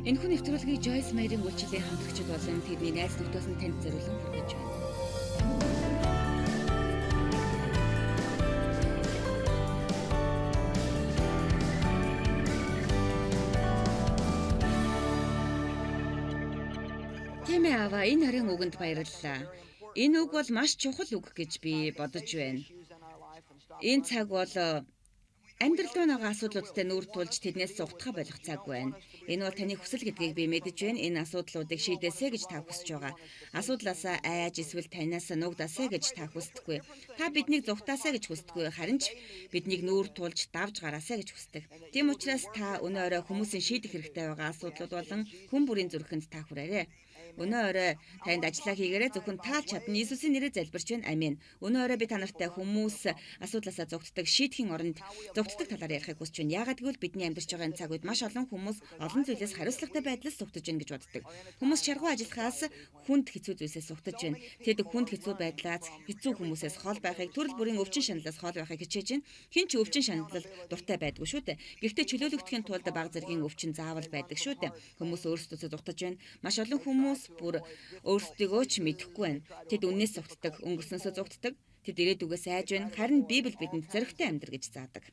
Энэхүү нэвтрүүлгийг Joyce Meyer-ийн үйлчлэлийн хамтрагчид болон тэдний найз нөхдөс нь танд зориулан хүргэж байна. Тийм ээ аваа, энэ харин үгэнд баярлалаа. Энэ үг бол маш чухал үг гэж би бодож байна. Энэ цаг бол амьдрал руу нэг асуудлуудтай нүүр тулж тэднээс ухтахаа болох цаг байна. Энэ бол таны хүсэл гэдгийг би мэдэж байна. Энэ асуудлуудыг шийдээсэй гэж та хүсэж байгаа. Асуудлаасаа айж эсвэл танаас нуугдаасай гэж та хүсдэггүй. Та биднийг зүгтаасай гэж хүсдэггүй. Харин ч биднийг нүүр тулж давж гараасай гэж хүсдэг. Тийм учраас та өнөө орой хүмүүсийн шийдэх хэрэгтэй байгаа асуудлууд болон хүн бүрийн зүрхэнд та хүрээрэй. Өнөө орой танд ажиллаа хийгээрэй, зөвхөн таалж чадна. Иесусийн нэрээр залбирч байна. Амин. Өнөө орой би та нартай хүмүүс асуудлаасаа зугтдаг, шийдэхийн оронд зугтдаг талаар ярихыг хүсэж байна. Яагаад гэвэл бидний амьдарч байгаа энэ цаг үед маш олон хүмүүс олон зүйлээс хариуцлагатай байдлаас зугтаж байна гэж боддог. Хүмүүс чаргуу ажиллахаас хүнд хэцүү зүйлсээс зугтаж байна. Тэд хүнд хэцүү байдлаас, хэцүү хүмүүсээс хол байхыг, төрөл бүрийн өвчин шаналлаас хол байхыг хичээж байна. Хин ч өвчин шаналлал дуртай байдгүй шүү дээ. Гэхдээ чөлөөлөгдөхийн тулд баг зэргийн өвчин заавал байдаг шүү дээ. Хүмүүс өөрсдөөсөө зугтаж байна. Маш олон хүмүүс бүр өөрсдийгөө ч мэдэхгүй байна. Тэд үннээс зугтдаг, өнгөрснөөсөө зугтдаг. Тэд ирээдүгээс айж байна. Харин Библи бидэнд зоригтой амьдр гэж заадаг.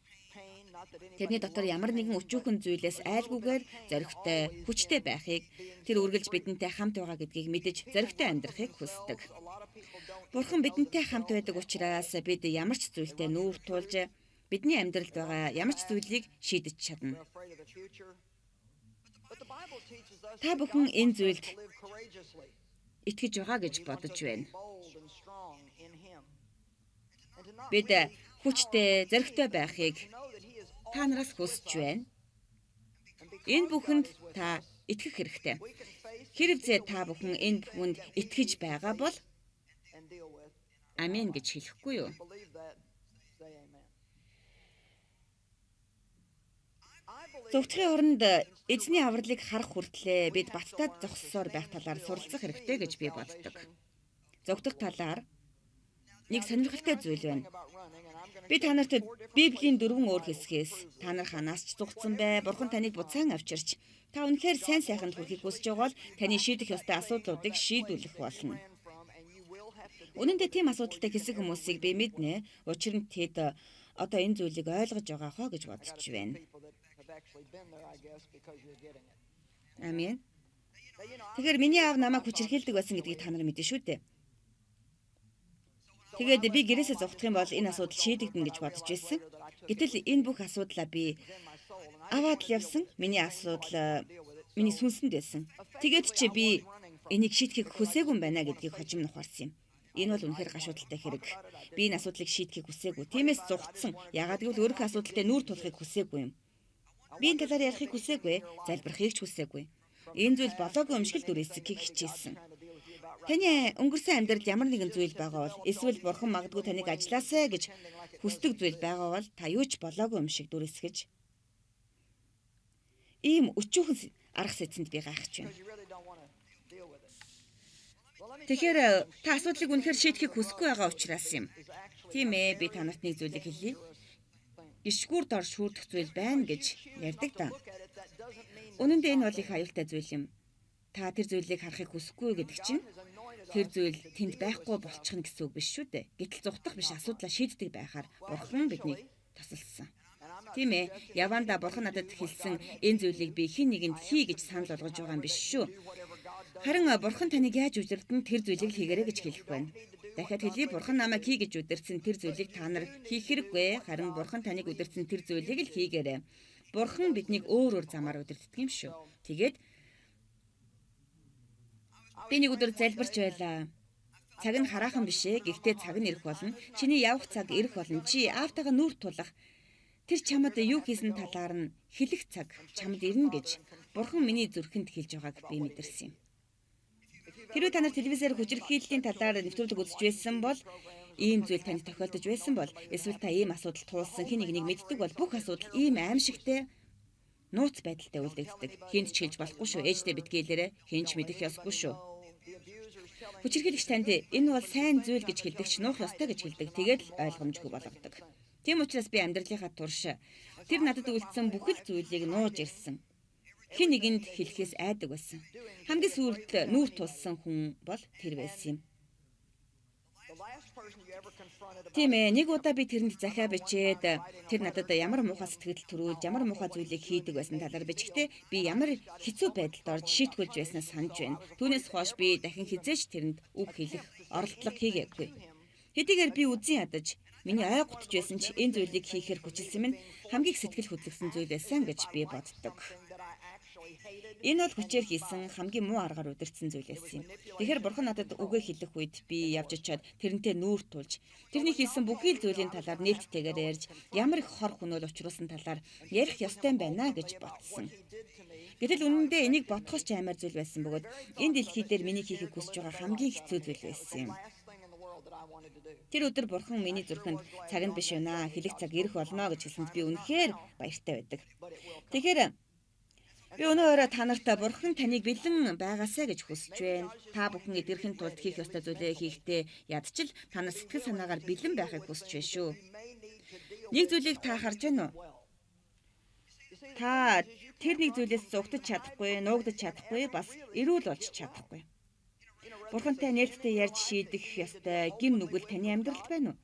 Тэрний дотор ямар нэгэн өчүүхэн зүйлээс айлгүйгээр зоригтой, хүчтэй байхыг, тэр үргэлж бидэнтэй хамт байгаа гэдгийг мэдэж зоригтой амьдрахыг хүсдэг. Бурхан бидэнтэй хамт байдаг учраас бид ямар ч зүйлтэй нүүр тулж бидний амьдралд байгаа ямар ч зүйлийг шийдэж чадна. Та бүхэн энэ зүйлд итгэж байгаа гэж бодож байна. Бид хүчтэй, зоригтой байхыг та нараас хүсэж байна. Энэ бүхэнд та итгэх хэрэгтэй. Хэрвээ та бүхэн энэ бүхэнд итгэж байгаа бол амин гэж хэлэхгүй юу? Зөвхөн оронд эзний авралыг харах хүртлээр бид баттад зогссоор байх талаар суралцах хэрэгтэй гэж би боддог. Зогдох талаар нэг сонирхолтой зүйл байна. Би та нарт Библийн 4 өөр хэсгээс та нар ханаас ч зугтсан бай, Бурхан таныг буцаан авчирч, та үнэхээр сайн сайханд хүрэхийг хүсэж байгаа бол таны шийдэх ёстой асуудлуудыг шийдвэрлэх болно. Үнэн дээр тийм асуудалтай хэсэг хүмүүсийг би мэднэ. Учир нь тэд одоо энэ зүйлийг ойлгож байгаа хоо гэж бодож байна. Амин. Тэгэхээр миний аав намайг хүчирхийлдэг байсан гэдгийг та нар мэдэн шүү дээ. Тэгээд би гэрээсээ зогтох юм бол энэ асуудал шийдэгдэнэ гэж бодож байсан. Гэтэл энэ бүх асуудлаа би аваад л явсан. Миний асуудал миний сүнсэнд байсан. Тэгээд чи би энийг шийдэхийг хүсээгүй юм байна гэдгийг хожим нухаарсан юм. Энэ бол үнэхээр гашуудалтай хэрэг. Би энэ асуудлыг шийдэхийг хүсээгүй. Тиймээс зугтсан. Яагаад гэвэл өөрийнхөө асуудалтай нүүр тулахыг хүсээгүй юм. Би энэ талаар ярихыг хүсээгүй, залбирахыг ч хүсээгүй. Энэ зүйл болоогүй юм шиг л дүр эсэхийг хичээсэн. Таны өнгөрсөн амьдралд ямар нэгэн зүйл байгаа бол эсвэл Бурхан магадгүй таныг ажилласаа гэж хүсдэг зүйл байгаа бол та юу ч болоогүй юм шиг дүр эсгэж ийм өчүүхэн арга сэцэнд би гайхаж байна. Тэгэхээр та асуудлыг үнэхээр шийдэхийг хүсэхгүй байгаа учраас юм. Тийм ээ, би та нарт нэг зүйлийг хэлье. Гიშгүүр дор шүүрдэх зүйл байна гэж ярьдаг да. Үнэн дээр энэ бол их аюултай зүйл юм. Та тэр зүйлийг харахыг хүсэхгүй гэдэг чинь тэр зүйл тэнд байхгүй болчихно гэсэн үг биш шүү дээ. Гэтэл зугтах биш, асуудлаа шийддэг байхаар Бурхан биднийг тусалсан. Тийм ээ, Яванда Бурхан надад хэлсэн энэ зүйлийг би хэн нэгэнд хий гэж санал болгож байгаа юм биш шүү. Харин Бурхан таныг яаж үдирдэн тэр зүйлийг хийгээрэй гэж хэлэх байна. Дахиад хэлье, Бурхан намайг хий гэж үдирдсэн тэр зүйлийг та нар хийх хэрэггүй. Харин Бурхан таныг үдирдсэн тэр зүйлийг л хийгээрэй. Бурхан биднийг өөр замаар үдирддэг юм шүү. Тэгээд би нэг өдөр залбирч байлаа. Цаг нь хараахан биш ээ. Гэхдээ цаг нь ирэх болно. Чиний явах цаг ирэх болно. Чи аавтайгаа нүүр тулах. Тэр чамд юу хийсэн талаар нь хэлэх цаг чамд ирнэ гэж Бурхан миний зүрхэнд хэлж байгааг би мэдэрсэн юм. Хэрвээ та нар телевизээр хүчирхийллийн талаар нэвтрүүлэг үзэж байсан бол ийм зүйл танд тохиолдож байсан бол эсвэл та ийм асуудал туулсан хэн нэгнийг мэддэг бол бүх асуудал ийм аимшигтэй нууц байдалтай үлдэгддэг. Хинт ч хэлж болохгүй шүү. Ээждээ битгийлээрэ хинч мэдэх ёсгүй шүү. Хүчирхийлэгч танд энэ бол сайн зүйл гэж хэлдэг ч нуух ёстой гэж хэлдэг. Тэгээд л ойлгомжгүй болгодог. Тийм учраас би амьдралынхаа турш тэр надад үлдсэн бүхэл зүйлийг нууж ирсэн. хэн нэгэнд хэлэхээс айдаг байсан. Хамгийн сүүлд нүүр тулсан хүн бол тэр байсан юм. Тийм ээ, нэг удаа би тэрэнд захиа бичээд тэр надад ямар муухай сэтгэл төрүүлж, ямар муухай зүйлийг хийдэг байсан талаар бичгтээ би ямар хэцүү байдалд орж шийтгүүлж байснаа санаж байна. Түүнээс хойш би дахин хизээч тэрэнд үг хэлэх оролдлого хийгээгүй. Хэдийгээр би үзэн ядаж миний ой гутж байсан ч энэ зүйлийг хийхээр хүчилсэн минь хамгийн их сэтгэл хөдлөсөн зүйл байсан гэж би боддог. Энэ бол хүчээр хийсэн хамгийн муу аргаар удирдсан зүйл байсан юм. Тэгэхээр бурхан надад үгээ хэлэх үед би явж очиод тэрнтэй нүүр тулж, тэрний хийсэн бүхий л зүйлийн талаар нээлттэйгээр ярьж, ямар их хор хүнөөл учруулсан талаар ярих ёстой байна гэж бодсон. Гэтэл үнэндээ энийг бодхоос ч аймаар зүйл байсан бөгөөд энэ дэлхий дээр миний хийхийг хүсэж байгаа хамгийн хэцүү зүйл байсан юм. Тэр өдөр бурхан миний зүрхэнд цаг нь биш байна, хэлэх цаг ирэх болно гэж хэлсэнд би үнэхээр баяртай байдаг. Тэгэхээр би өнөө өрөө та нартай бурхан таныг бэлэн байгаасаа гэж хүсэж байна. Та бүхэн эдгэрхийн тулд хийх ёстой зүйлээ хийхдээ ядчил та нар сэтгэл санаагаар бэлэн байхыг хүсэж байна шүү. Нэг зүйлийг та харж байна уу? Та тэр нэг зүйлээс зугтаж чадахгүй, нуугдаж чадахгүй, бас эрүүл болж чадахгүй. Бурхантай нээлттэй ярьж шийдэх ёстой гим нүгэл таны амьдралд байна уу?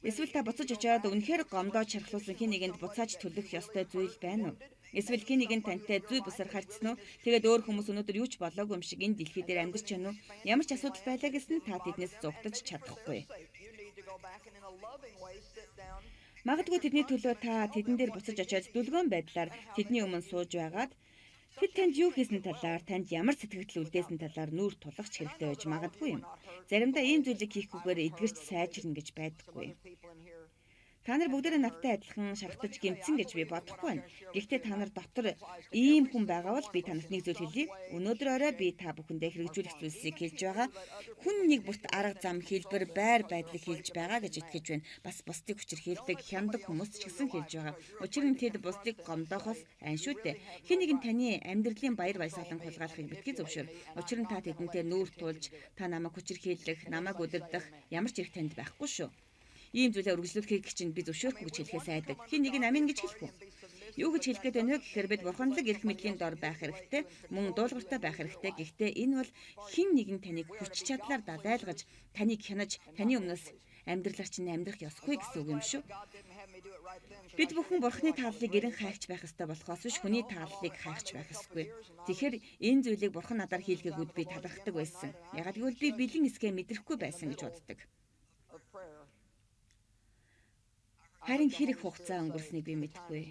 Эсвэл та буцаж очиод үнэхээр гомдоо чархлуулсан хин нэгэнд буцааж төлөх ёстой зүйл байна уу? Эсвэл хин нэгэн тантай зүй бусаар харьцсан уу? Тэгээд өөр хүмүүс өнөөдөр юу ч болоогүй юм шиг энэ дэлхий дээр амьдарч байна уу? Ямар ч асуудал байлаа гэсэн та тэднээс зугтаж чадахгүй. Магадгүй тэдний төлөө та тэдэн дээр буцаж очиод дүлгөөн байдлаар тэдний өмнө сууж байгаад тэд танд юу хийсэн талаар, танд ямар сэтгэл үлдээсэн талаар нүүр тулах хэрэгтэй байж магадгүй юм. Заримдаа ийм зүйлийг хийхгүйгээр эдгэрч сайжирна гэж байдаггүй. Та нар бүгдээрээ надтай адилхан шархтаж гэмтсэн гэж би бодохгүй байна. Гэхдээ та нар дотор ийм хүн байгаа бол би танарт нэг зүйл хэлье. Өнөөдөр орой би та бүхэндээ хэрэгжүүлэх зүйлсийг хэлж байгаа. Хүн нэг бүрт арга зам, хэлбэр, байр байдлыг хэлж байгаа гэж итгэж байна. Бас бусдыг хүчирхийлдэг, хяндаг хүмүүс ч гэсэн хэлж байгаа. Учир нь тэд бусдыг гомдоохоос айн шүү дээ. Хэн нэгэн таны амьдралын баяр баясгалан хулгайлахыг битгий зөвшөөр. Учир нь та тэдэнтэй нүүр тулж, та намайг хүчирхийлэх, намайг удирдах ямар ч эрх танд байхгүй шүү. Ийм зүйлээ үргэлжлүүлэхийг чинь би зөвшөөрөхгүй гэж хэлэхээс айдаг. Хин нэг нь амин гэж хэлэх үү? Юу гэж хэлэх гээд байна вэ гэхээр бид бурханлаг эрх мэдлийн дор байх хэрэгтэй, мөн дуулууртай байх хэрэгтэй. Гэхдээ энэ бол хин нэгэн таныг хүч чадлаар дадайлгаж, таныг хянаж, таны өмнөөс амьдралаар чинь амьдрах ёсгүй гэсэн үг юм шүү. Бид бүхэн бурхны тааллыг эрен хайхч байх ёстой болохоос биш хүний тааллыг хайхч байх ёсгүй. Тэгэхээр энэ зүйлийг бурхан надаар хийлгээгүүд би талархдаг байсан. Ягаад гэвэл би бэлэн эсгээ мэдрэхгүй байсан гэж боддог. Харин хэрэг хугацаа өнгөрснийг би мэдэхгүй.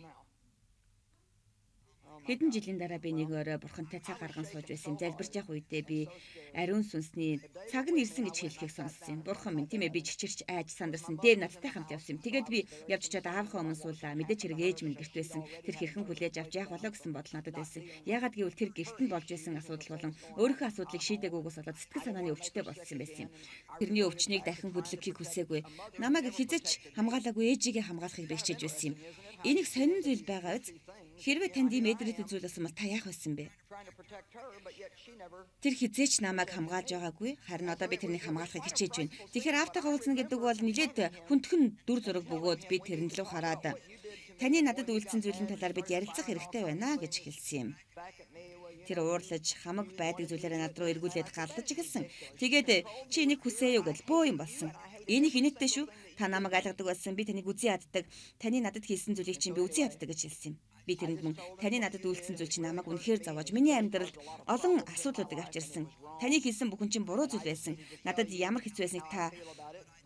Хэдэн жилийн дараа би нэг орой бурхантай цаг гарган сууж байсан. Залбирч явах үедээ би ариун сүнсний цаг нь ирсэн гэж хэлэхийг сонссон юм. Бурхан минь тийм ээ би чичирч айж сандарсан. Дээр надтай хамт явсан юм. Тэгээд би явж очиод аавынхаа өмнө суулаа. Мэдээч хэрэг ээж минь гэрт байсан. Тэр хэрхэн хүлээж авч яах болоо гэсэн бодол надад байсан. Яагаад гэвэл тэр гэрт нь болж байсан асуудал болон өөрийнхөө асуудлыг шийдээгүйгээс болоод сэтгэл санааны өвчтөй болсон байсан юм. Тэрний өвчнийг дахин хөдлөхийг хүсээгүй. Намайг хизээч хамгаалаагүй ээжигээ хамгаалахыг би хичээж байсан юм. Энийг сонин зүйл байгаа биз? Хэрвээ танд ийм эдрэтэ зүйл болсон бол та яах байсан бэ? Тэр хизээч намайг хамгаалж байгаагүй. Харин одоо би тэрнийг хамгаалахыг хичээж байна. Тэгэхээр автайгаа уулзна гэдэг бол нэлээд хүндхэн дүр зураг бөгөөд би тэрэн лөө хараад таны надад үйлцсэн зүйлийн талаар бид ярилцах хэрэгтэй байна гэж хэлсэн юм. Тэр уурлаж хамаг байдаг зүйлээрээ над руу эргүүлээд галдаж эхэлсэн. Тэгээд чи энийг хүсээ юу гэж бөө юм болсон. Энийг инээдтэй шүү. Та намайг айлгадаг байсан. Би таныг үзэн яддаг. Таны надад хийсэн зүйлийг чинь би үзэн яддаг гэж хэлсэн юм. Би тэрэнд мөн таны надад үйлцсэн зүйл чинь намайг үнэхээр зовоож миний амьдралд олон асуудлуудыг авчирсан. Таны хийсэн бүхэн чинь буруу зүйл байсан. Надад ямар хэцүү байсныг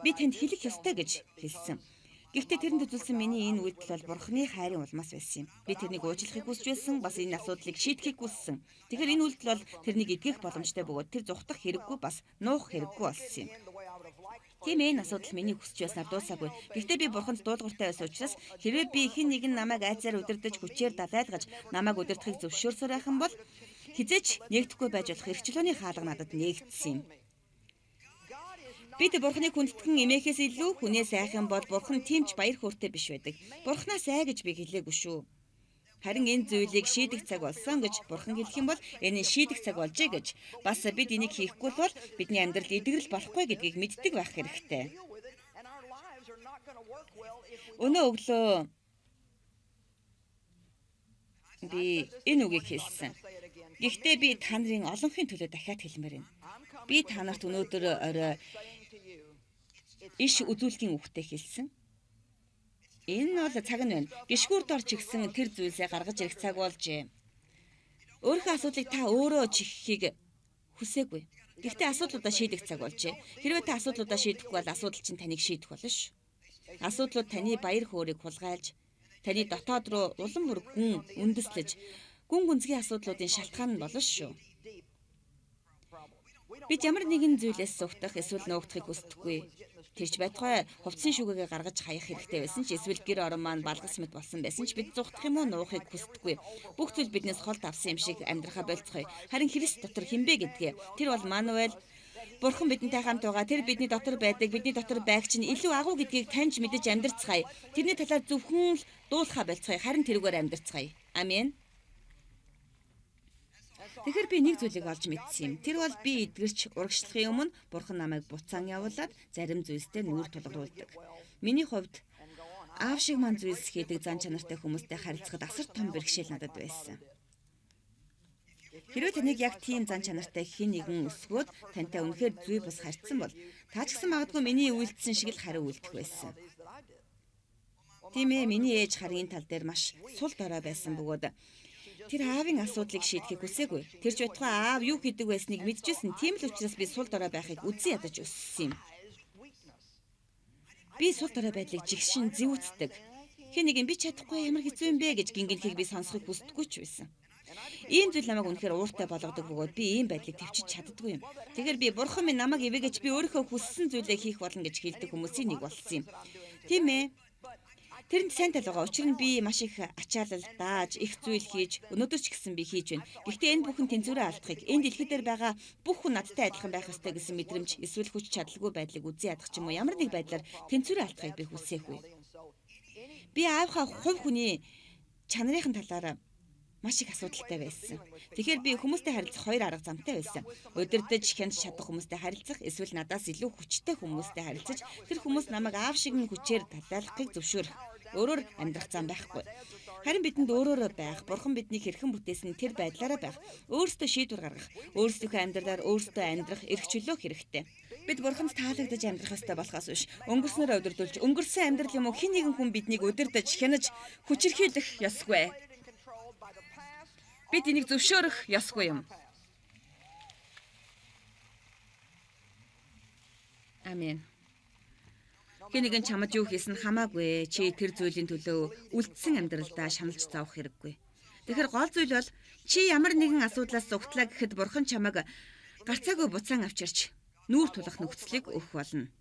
би танд хэлэх ёстой гэж хэлсэн. Гэхдээ тэрэнд үзүүлсэн миний энэ үйлдэл бол бурхны хайрын улмаас байсан юм. Би тэрнийг уучлахыг хүсэж байсан, бас энэ асуудлыг шийдэхийг хүссэн. Тэгэхээр энэ үйлдэл бол тэрнийг эдгэх боломжтой бөгөөд тэр зүхтах хэрэггүй бас нуух хэрэггүй болсон юм. Тийм энэ асуудал миний хүсэж байснаар дуусаагүй. Гэхдээ би бурханд дуулууртай байсан учраас хэрвээ би хэн нэгэн намайг айцаар удирдах, хүчээр далайлгаж, намайг удирдахыг зөвшөөрсөөр байх юм бол хизээч нэгдэхгүй байж болох эрхчлөөний хаалга надад нээгдсэн юм. Бид бурхныг хүндэтгэн эмээхээс илүү хүнээ сайхан бол бурхан тиймч баяр хөөртэй биш байдаг. Бурхнаа сай гэж би хэлээгүй шүү. Харин энэ зүйлийг шийдэх цаг болсон гэж бурхан хэлэх юм бол энэ шийдэх цаг болжээ гэж. Бас бид энийг хийхгүй бол бидний амьдрал эдгэрэл болохгүй гэдгийг мэддэг байх хэрэгтэй. Өнөө өглөө Би энэ үгийг хэлсэн. Гэхдээ би та нарын олонхын төлөө дахиад хэлмээр байна. Би та нарт өнөөдөр орой иш үзүүлгийн үгтэй хэлсэн. Энэ бол цаг нь байна. Гişгүүрд орж ирсэн тэр зүйлсээ гаргаж ирэх цаг болжээ. Өөрийнхөө асуудлыг та өөрөө чиххийг хүсээгүй. Гэхдээ асуудлуудаа шийдэх цаг болжээ. Хэрвээ та асуудлуудаа шийдэхгүй бол асуудал чинь таныг шийдэх болно ш. Асуудлууд таны баяр хөөргийг хулгайлж, таны дотоод руу улам бүр гүн үндэслэж, гүн гүнзгий асуудлуудын шалтгаан нь болно шүү. Бид ямар нэгэн зүйлээс сувтах эсвэл нуугдахыг хүсдэггүй. Тэрч байтугай хувцсын шүгэгээ гаргаж хаях хэрэгтэй байсан ч эсвэл гэр орон маань балгас мэт болсон байсан ч бид зүхтах юм уу нуухыг хүсдэггүй. Бүх зүйл биднээс холд авсан юм шиг амьдрахаа болцгоё. Харин Христ дотор хинбэ гэдгээ. Тэр бол Мануэль. Бурхан бидэнтэй хамт байгаа. Тэр бидний дотор байдаг. Бидний дотор байг чинь илүү агуу гэдгийг таньж мэдэж амьдрцгаая. Тэрний талаар зөвхөн л дуулахаа болцгоё. Харин тэрүүгээр амьдрцгаая. Амен. Тэгэхээр би нэг зүйлийг олж мэдсэн юм. Тэр бол би эдгэрч урагшлахын өмнө Бурхан намайг буцаан явуулаад зарим зүйлстэй нүүр тулгаруулдаг. Миний хувьд аав шиг ман зүйлс хийдэг зан чанартай хүмүүстэй харилцахад асар том бэрхшээл надад байсан. Хэрвээ таныг яг тийм зан чанартай хэн нэгэн өсгөөд тантай үнэхээр зүй бус харьцсан бол та ч гэсэн магадгүй миний үйлдэлсэн шиг л хариу үйлдэх байсан. Тийм ээ, миний ээж харийн тал дээр маш сул дорой байсан бөгөөд тэр аавын асуудлыг шийдэхийг хүсээгүй. Тэрж байтугай аав юу хийдэг байсныг мэдчихсэн. Тийм л учраас би сул дорой байхыг үзэн ядаж өссөн юм. Би сул дорой байдлыг жигшин зэвүүцдэг. Хэн нэгэн би чадахгүй ямар хэцүү юм бэ гэж гингэнхийг би сонсохыг хүсдэггүй ч байсан. Ийм зүйл намайг үнэхээр ууртай болгодог бөгөөд би ийм байдлыг төвчж чаддаггүй юм. Тэгэхээр би бурхан минь намайг ивэгэж би өөрийнхөө хүссэн зүйлээ хийх болно гэж хэлдэг хүмүүсийн нэг болсон юм. Тийм ээ. Тэрэнд сайн тал байгаа. Учир нь би маш их ачаалал дааж, их зүйл хийж, өнөөдөр ч гэсэн би хийж байна. Гэхдээ энэ бүхэн тэнцвэрээ алдахыг, энэ дэлхий дээр байгаа бүх хүн надтай адилхан байх ёстой гэсэн мэдрэмж, эсвэл хүч чадалгүй байдлыг үзэн ядах ч юм уу, ямар нэг байдлаар тэнцвэрээ алдахыг би хүсээгүй. Би аавынхаа хувь хүний чанарын талаар маш их асуудалтай байсан. Тэгэхээр би хүмүүстэй харилцах хоёр арга замтай байсан. Удирдах, хянаж чадах хүмүүстэй харилцах, эсвэл надаас илүү хүчтэй хүмүүстэй харилцаж, тэр хүмүүс намайг аав шиг нь хүчээр талайлахыг зөвшөөрөх. Өөрөөр амьдрах зам байхгүй. Харин бидэнд өөрөөрөө байх, бурхан биднийг хэрхэн бүтээсэн тэр байдлаараа байх, өөрсдөө шийдвэр гаргах, өөрсдийнхөө амьдралаар өөрсдөө амьдрах эрх чөлөө хэрэгтэй. Бид бурханд таалагдж амьдрах ёстой болохоос биш, өнгөрснөөрөө удирдуулж, өнгөрсөн амьдрал юм уу хэн нэгэн хүн биднийг удирдах, хянаж, хүчирхийлэх ёсгүй. Бид энийг зөвшөөрөх ёсгүй юм. Амен. Хэн нэгэн чамд юу хийсэн хамаагүй. Чи тэр зүйлийн төлөө үлдсэн амьдралдаа шаналж заах хэрэггүй. Тэгэхээр гол зүйл бол чи ямар нэгэн асуудлаас зугтлаа гэхэд бурхан чамайг гарцаагүй буцаан авчирч нүүр тулах нөхцөлийг өгөх болно.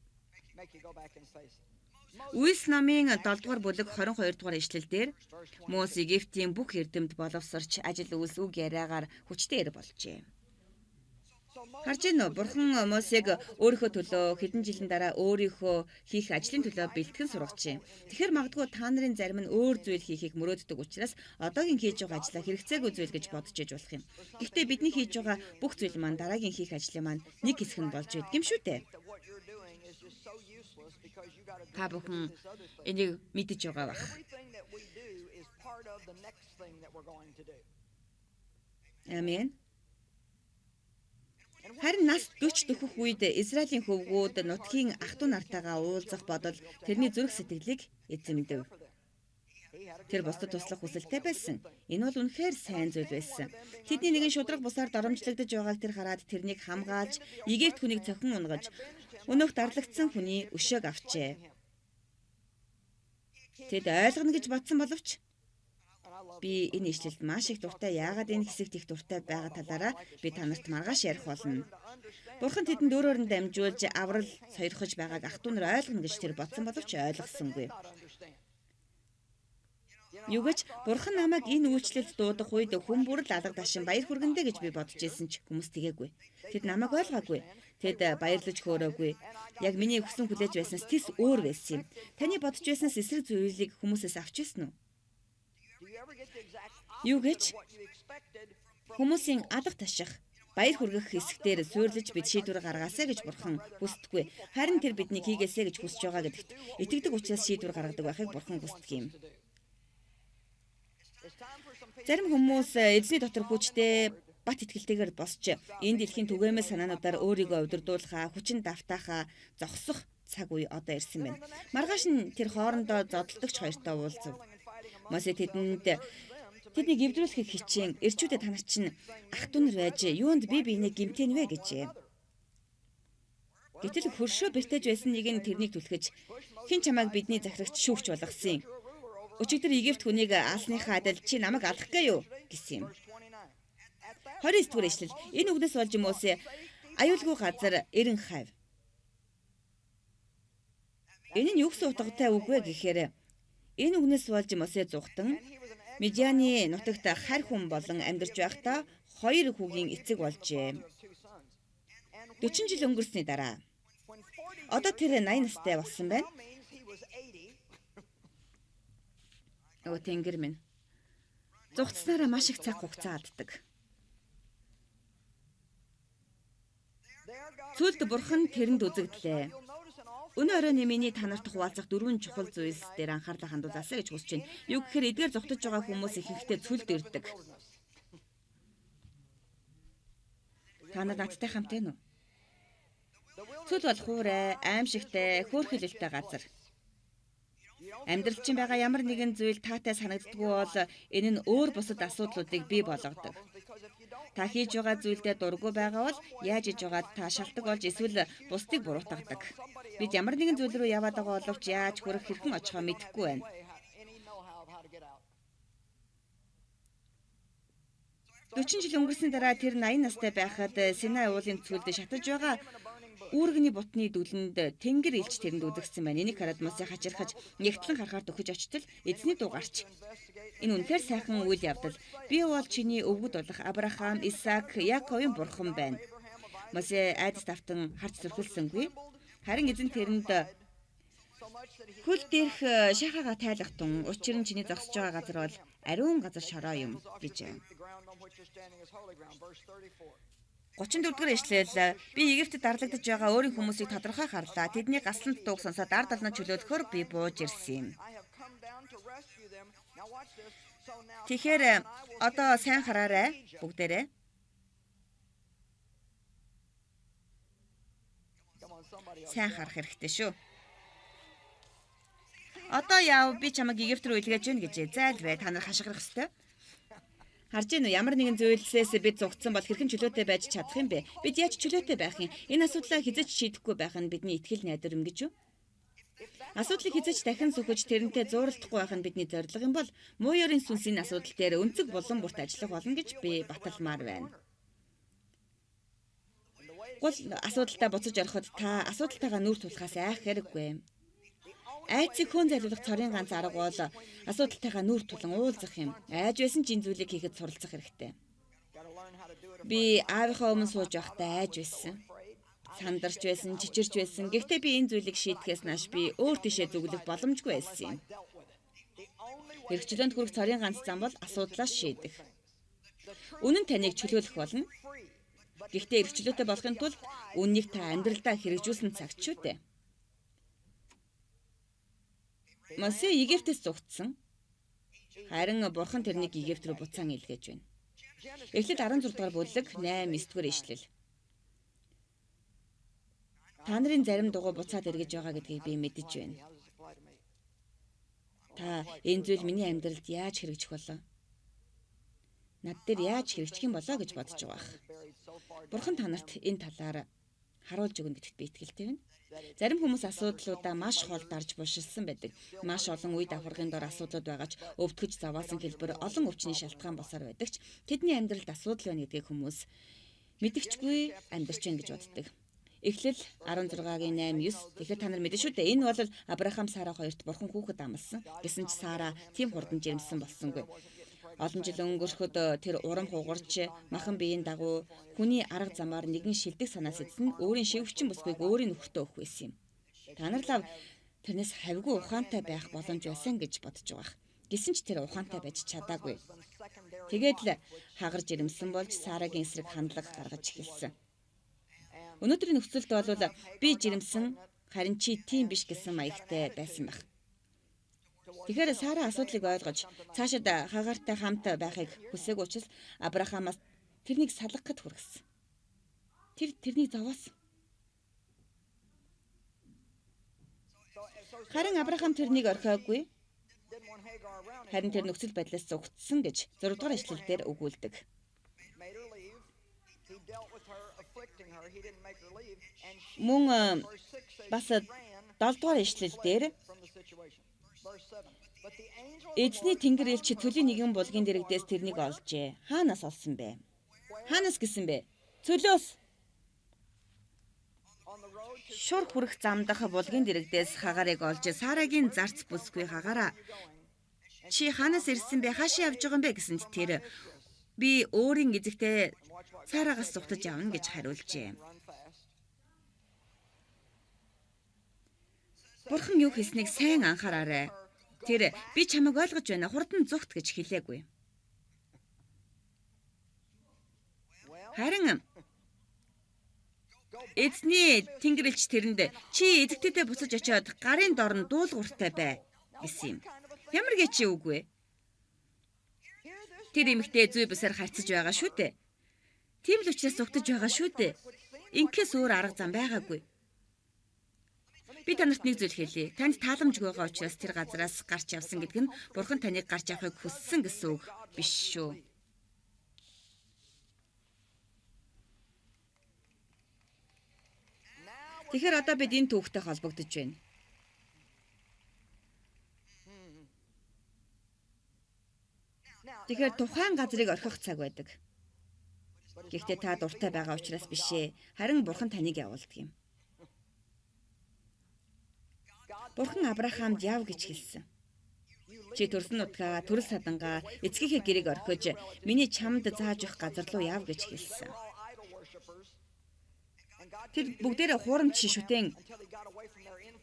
Үйлс номын 7 дугаар бүлэг 22 дугаар ишлэлдэр Мос Египтийн бүх эрдэмт боловсрч ажил үйлс үг яриагаар хүчтэй ир болжээ. Харж байна уу? Бурхан Мосег өөрийнхөө төлөө хэдэн жилийн дараа өөрийнхөө хийх ажлын төлөө бэлтгэн сургажээ. Тэгэхээр магадгүй та нарын зарим нь өөр зүйл хийхийг мөрөөддөг учраас одоогийн хийж байгаа ажлаа хэрэгцээгүй зүйл гэж бодож иж болох юм. Гэхдээ бидний хийж байгаа бүх зүйл маань дараагийн хийх ажлын маань нэг хэсэг нь болж байдаг юм шүү дээ. Та бүхэн энийг мэдэж байгаа бах. Амен. Харин нас 40 дөхөх үед Израилийн хөвгүүд нутгийн ах トゥ нартайгаа уулзах бодол тэрний зүрх сэтгэлийг эзэмдэв. Тэр бусдад туслах хүсэлтэй байсан. Энэ бол үнэхээр сайн зүйл байсан. Тэдний нэгэн шудраг бусаар доромжлогдож байгааг тэр хараад тэрнийг хамгаалж, Египт хүнийг цохин унгаж, өнөөх дарлагдсан хүний өшөөг авчээ. Тэд ойлгоно гэж бодсон боловч би энэ ишлэлд маш их дуртай, яагаад энэ хэсэгт их дуртай байгаа талаараа би та нарт маргааш ярих болно. Бурхан тэдэнд өөрөөр нь дамжуулж аврал сойрхож байгааг ах トゥ нар ойлгоно гэж тэр бодсон боловч ойлгосонгүй. Юу гэж Бурхан намайг энэ үйлчлэлд дуудах үед хүн бүр л алга дашин баяр хүргэндэ гэж би бодож ирсэн ч хүмүүс тэгээгүй. Тэд намайг ойлгоогүй. Тэд баярлаж хөөрөөгүй. Яг миний хүсэн хүлээж байснаас тэс өөр байсан юм. Таны бодож байснаас эсрэг зүйлийг хүмүүсээс авч ирсэн үү? Юу гэж хүмүүсийн алга таших, баяр хүргэх хэсгээр суйрлаж бид шийдвэр гаргаасаа гэж Бурхан хүсдэггүй. Харин тэр биднийг хийгээсэй гэж хүсэж байгаа гэдэгт итгэдэг учраас шийдвэр гаргадаг байхыг Бурхан хүсдэг юм. Зарим хүмүүс эзний дотор хүчтэй бат итгэлтэйгээр босч энэ дэлхийн түгээмэл санаануудаар өөрийгөө удирдуулахаа, хүчин давтаахаа зогсох цаг үе одоо ирсэн байна. Маргааш нь тэр хоорондоо зодтолдогч хоёртой уулзав. Мосе тэднийг эвдрүүлэхийг хичээн эрчүүдээ та нар чинь ах дүү нар байж юунд бие биенээ гэмтэн вэ гэжээ. Гэтэл хөршөө бэртэж байсан нэг нь тэрнийг түлхэж хэн чамайг бидний захирагч шүүгч болгосон юм. Өчигдөр Египт хүнийг алсныхаа адил чи намайг алах гээ юу гэсэн юм. 29 дугаар ишлэл. Энэ үгнээс болж Мосе аюулгүй газар эрен хайв. Энэ нь юу гэсэн утгатай үг вэ гэхээр энэ үгнээс болж Мосе зүхтэн Медианы нутагт харь хүн болон амьдарч байхдаа 2 хүүгийн эцэг болжээ. 40 жил өнгөрсний дараа одоо тэр 80 настай болсон байна. Өө тэнгэр минь. Зүгтснараа маш их цаг хугацаа алддаг. Цүлд бурхан тэрэнд үзэгдлээ. Өнөө оройн миний та нарт хуваалцах 4 чухал зүйлс дээр анхаарлаа хандуулаасаа гэж хүсэж байна. Юу гэхээр эдгээр зогтож байгаа хүмүүс ихэнхдээ цүлд ирдэг. Та нар надтай хамт байна уу? Цүл бол хуурай, аимшигтай, хөөрхөлөлтэй газар. Амьдралд чинь байгаа ямар нэгэн зүйл таатай санагддаггүй бол энэ нь өөр бусад асуудлуудыг бий болгодог. Та хийж байгаа зүйлдээ дургүй байгаа бол яаж иж байгаад та шалтгаан болж эсвэл бусдыг буруутгадаг. Бид ямар нэгэн зүйл рүү яваад байгаа боловч яаж хүрэх хэрхэн очихоо мэдэхгүй байна. Дөрвөн жил өнгөрсний дараа тэр 80 настай байхад Синай уулын цүлд шатаж байгаа үүргэний бутны дүлэнд тэнгэр илч тэрэнд үзэгдсэн байна. Энийг хараад Мосе хачирхаж нягтлан харахаар төхөж очтол эзний дуу гарч. Энэ үнэхээр сайхан үйл явдал. Би бол чиний өвгөд болох Авраам, Исаак, Яаковын бурхан байна. Мосе айдас давтан харж зөрхөлсөнгүй. Харин эзэн тэрэнд хөл дээрх шахаага тайлах тун учир нь чиний зогсож байгаа газар бол ариун газар шороо юм гэж. 34 дугаар ишлэл. Би Египтэд дарлагдж байгаа өөрийн хүмүүсийг тодорхой харлаа. Тэдний гаслант дууг сонсоод ард ална чөлөөлөхөөр би бууж ирсэн юм. Тэгэхээр одоо сайн хараарай бүгдээрээ. Сайн харах хэрэгтэй шүү. Одоо яав би чамайг Египт рүү илгээж гин гэж зайлвэ. Та нар хашгирах ёстой. Харж гэнэ үү, ямар нэгэн зүйлсээс бид зугтсан бол хэрхэн чөлөөтэй байж чадах юм бэ? Бид яаж чөлөөтэй байх юм? Энэ асуудлаа хязгаарч шийдэхгүй байх нь бидний итгэл найдвар юм гэж юу? Асуудлыг хязгаарч дахин сөхөж тэрнтэй зууралдахгүй байх нь бидний зорилго юм бол муу ёрын сүнс энэ асуудал дээр өнцөг болон бүрт ажиллах болно гэж би баталмаар байна. Гол асуудалтай буцаж ороход та асуудалтайгаа нүүр тулахаас айх хэрэггүй. Айцыг хөөн залуулах цорын ганц арга бол асуудалтайгаа нүүр тулан уулзах юм. Айж байсан ч энэ зүйлийг хийхэд суралцах хэрэгтэй. Би аавынхаа өмнө сууж байхдаа айж байсан. Сандарч байсан, чичирч байсан. Гэхдээ би энэ зүйлийг шийдэхээс нааш би өөр тишээ зүглэх боломжгүй байсан юм. Хэрэгчлөөнд хүрэх цорын ганц зам бол асуудлаа шийдэх. Үнэн таныг чөлөөлөх болно. Гэхдээ эрхчлөөтэй болохын тулд үннийг та амьдралдаа хэрэгжүүлсэн цагт шүү дээ. Мосе Египтээс зугтсан. Харин бурхан тэрнийг Египт рүү буцаан илгээж байна. Эхлэл 16 дугаар бүлэг 8-9 дугаар ишлэл. Та нарын зарим дугуй буцаад эргэж байгаа гэдгийг би мэдэж байна. Та энэ зүйл миний амьдралд яаж хэрэгжих болоо? Над дээр яаж хэрэгжих юм болоо гэж бодож байгаа. Бурхан та нарт энэ талаар харуулж өгнө гэдэгт би итгэлтэй байна. Зарим хүмүүс асуудлуудаа маш хол дарж бушилсан байдаг. Маш олон үе давхаргын дор асуудлууд байгаа ч өвтгөж заваасан хэлбэр олон өвчний шалтгаан босоор байдаг ч тэдний амьдралд асуудал байна гэдгийг хүмүүс мэдгчгүй амьдарч байна гэж боддог. Эхлэл 16-гийн 8-9. Тэгэхээр та нар мэдэн шүү дээ. Энэ бол Авраам Сара хоёрт бурхан хүүхэд амласан. Гэсэн ч Сара тийм хурдан жирэмсэн болсонгүй. Олон жил өнгөрөхөд тэр урам хугарч махан биеийн дагуу хүний арга замаар нэгэн шилдэг санаас эзэн өөрийн шивгчин бүсгүйг өөрийн нөхөртөө өгөх байсан юм. Та нар лав тэрнээс хавьгүй ухаантай байх боломж байсан гэж бодож байгаа. Гэсэн ч тэр ухаантай байж чадаагүй. Тэгээд л хагарж ирэмсэн болж Сарагийн эсрэг хандлага гаргаж эхэлсэн. Өнөөдрийн нөхцөлд бол би жирэмсэн харин чи тийм биш гэсэн маягтай байсан баг. Тэгэхээр Сара асуудлыг ойлгож цаашид хагаартай хамт байхыг хүсээгүй учраас Авраамаас тэрнийг салгахад хүргэсэн. Тэрнийг зовоосон. Харин Авраам тэрнийг орхиогүй. Харин тэр нөхцөл байдлаас зүгтсэн гэж 6 дугаар ишлэлдэр өгүүлдэг. Мөн бас 7 дугаар ишлэлдэр эзний тэнгэр элч цөлийн нэгэн булгийн дэрэгдээс тэрнийг олжээ. Хаанаас олсон бэ? Хаанаас гисэн бэ? Цөлөөс. Шур хүрэх замдах булгийн дэрэгдээс хагаарыг олж Сарагийн зарц бүсгүй хагаараа чи хаанаас ирсэн бэ? Хаашаа явж байгаа юм бэ гэсэнд тэр би өөрийн эзэгтэй Сарагаас зугтаж явна гэж хариулжээ. Бурхан юу хийснийг сайн анхаараарай. Тэр би чамайг ойлгож байна. Хурдан зүгт гэж хэлээгүй. Харин эзний тэнгэрлэгч тэрэнд чи эзэгтэйдээ буцаж очиод гарын дорн дуулууртай бай гэсэн юм. Ямар гэж үгүй. Тэр эмэгтэй зүй бусаар харьцаж байгаа шүү дээ. Тийм л учраас зүгтэж байгаа шүү дээ. Инкээс өөр арга зам байгаагүй. Би танарт нэг зүйл хэлье. Танд тааламжгүй байгаа учраас тэр газараас гарч явсан гэдэг нь Бурхан таныг гарч явахыг хүссэн гэсэн үг биш шүү. Тэгэхээр одоо бид энэ түүхтэй холбогдож байна. Тэгэхээр тухайн газрыг орхих цаг байдаг. Гэхдээ та дуртай байгаа учраас биш ээ. Харин Бурхан таныг явуулдаг юм. Бурхан Авраамд яв гэж хэлсэн. Чи төрсөн нутгаа, төрөл садангаа, эцгийнхээ гэрээг орхиж, миний чамд зааж өгөх газар руу яв гэж хэлсэн. Тэр бүгдээрээ хуурамч шүтэн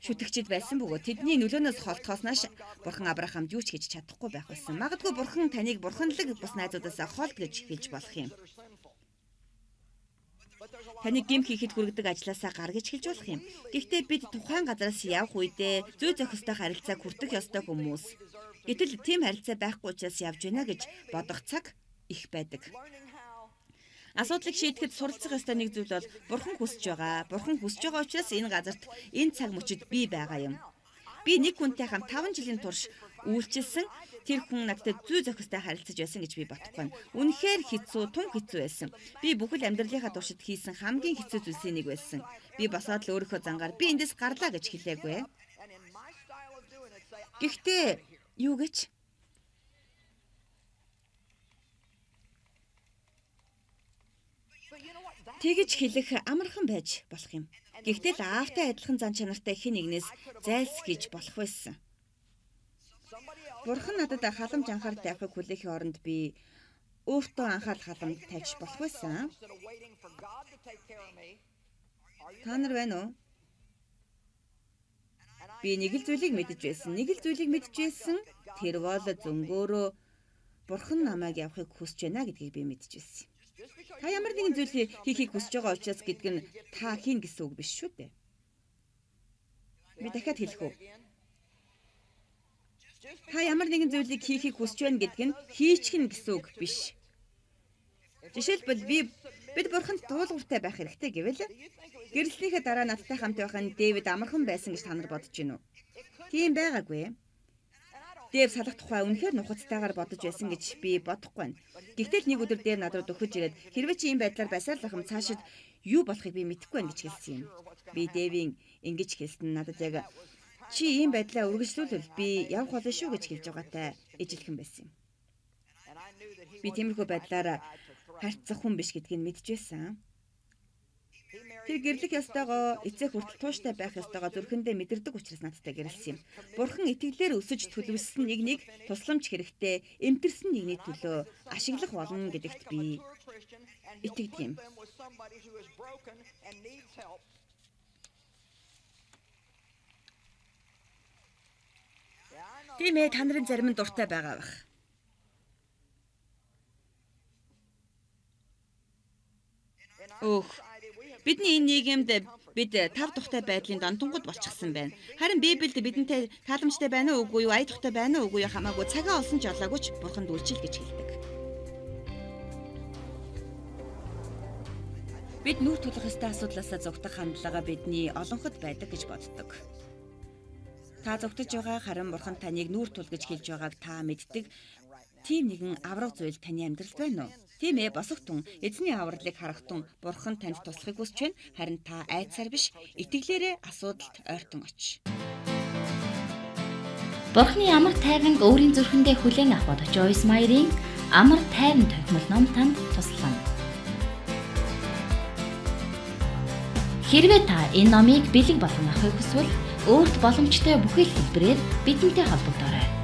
шүтгчд байсан бөгөөд тэдний нөлөөнөөс холтохооснааш Бурхан Авраамд юу ч хийж чадахгүй байх байсан. Магадгүй Бурхан таныг бурханлаг бус найзуудаасаа холд гэж хэлж болох юм. Таныг гим хийхэд хүргэдэг ажлаасаа гар гэж хэлж болох юм. Гэхдээ бид тухайн газараас явах үедээ зүй зохистой харилцааг хүртэх ёстой хүмүүс. Гэтэл тийм харилцаа байхгүй учраас явж байна гэж бодох цаг их байдаг. Асуудлыг шийдэхэд суралцах ёстой нэг зүйл бол Бурхан хүсэж байгаа. Бурхан хүсэж байгаа учраас энэ газарт энэ цаг мөчид би байгаа юм. Би нэг хүнтэй хамт 5 жилийн турш үйлчилсэн. Тэр хүн надтай зүй зохистой харилцаж байсан гэж би бодохгүй. Үнэхээр хэцүү, тун хэцүү байсан. Би бүхэл амьдралынхаа туршид хийсэн хамгийн хэцүү зүйлсийн нэг байсан. Би босоод л өөрийнхөө зангаар би эндээс гарлаа гэж хэлээгүй. Гэхдээ юу гэж? Тэгж хэлэх амархан байж болох юм. Гэхдээ л аавтай адилхан зан чанартай хэн нэгнээс зайлсхийж болох байсан. Бурхан надад халамж анхаарал тавихыг хүлээхийн оронд би өөртөө анхаарал халамж тавьж болох байсан. Та нар байна уу? Би нэг л зүйлийг мэдэж байсан. Тэр бол зөнгөөрөө Бурхан намайг явахыг хүсэж байна гэдгийг би мэдэж байсан. Та ямар нэгэн зүйл хийхийг хүсэж байгаа учраас гэдэг нь та хийн гэсэн үг биш шүү дээ. Би дахиад хэлэх үү? Та ямар нэгэн зүйлийг хийхийг хүсэж байна гэдэг нь хийчихнэ гэсэн үг биш. Жишээлбэл бид Бурханд дуулууртай байх хэрэгтэй гэвэл гэрэлтнийхээ дараа надтай хамт байх нь Дэвид амархан байсан гэж та нар бодож байна уу? Тийм байгаагүй. Дэв салах тухай үнэхээр нухацтайгаар бодож байсан гэж би бодохгүй байна. Гэхдээ нэг өдөр Дэв над руу дөхөж ирээд хэрвээ чи ийм байдлаар байсаар л ахым цаашид юу болохыг би мэдэхгүй байна гэж хэлсэн юм. Би Дэвийн ингэж хэлсэн надад яг чи ийм байдлаа үргэлжлүүлвэл би явах болно шүү гэж хэлж байгаатай ижилхэн байсан юм. Би тиймэрхүү байдлаар харьцах хүн биш гэдгийг мэдчихсэн. Тэр гэрлэх ёстойгоо эцэг хүртэл тууштай байх ёстойгоо зүрхэндээ мэдэрдэг учраас надтай гэрэлсэн юм. Бурхан итгэлээр өсөж төлөвлөсөн нэгнийг тусламж хэрэгтэй, эмтэрсэн нэгний төлөө ашиглах болно гэдэгт би итгэдэг юм. Тийм ээ, та нарын зарим нь дуртай байгаа бах. Өөх, Бидний энэ нийгэмд бид тав тухтай байдлын донтонгод болчихсон байна. Харин Библиэд бидэнтэй тааламжтай байна уу үгүй юу, ая тухтай байна уу үгүй юу хамаагүй цагаа олсон ч олоогүй ч Бурханд үйлчил гэж хэлдэг. Бид нүр тулах ёстой асуудлаасаа зугтах хандлага бидний олонход байдаг гэж боддог. Та зугтаж байгаа харин Бурхан таныг нүр тул гэж хэлж байгааг та мэддэг. Тийм нэгэн авраг зүйл таны амьдралд байна уу? Тийм ээ, босогтун эзний авралыг харахтун Бурхан танд туслахыг хүсэж байна. Харин та айцаар биш, итгэлээрээ асуудалд ойртон оч. Бурханы амар тайванг өөрийн зүрхэндээ хүлээн авах Joyce Meyer-ийн амар тайван тогтмол ном танд туслана. Хэрвээ та энэ номыг бэлэг болгон авахыг хүсвэл өөрт боломжтой бүхэл хэлбэрээр бидэнтэй холбогдоорой.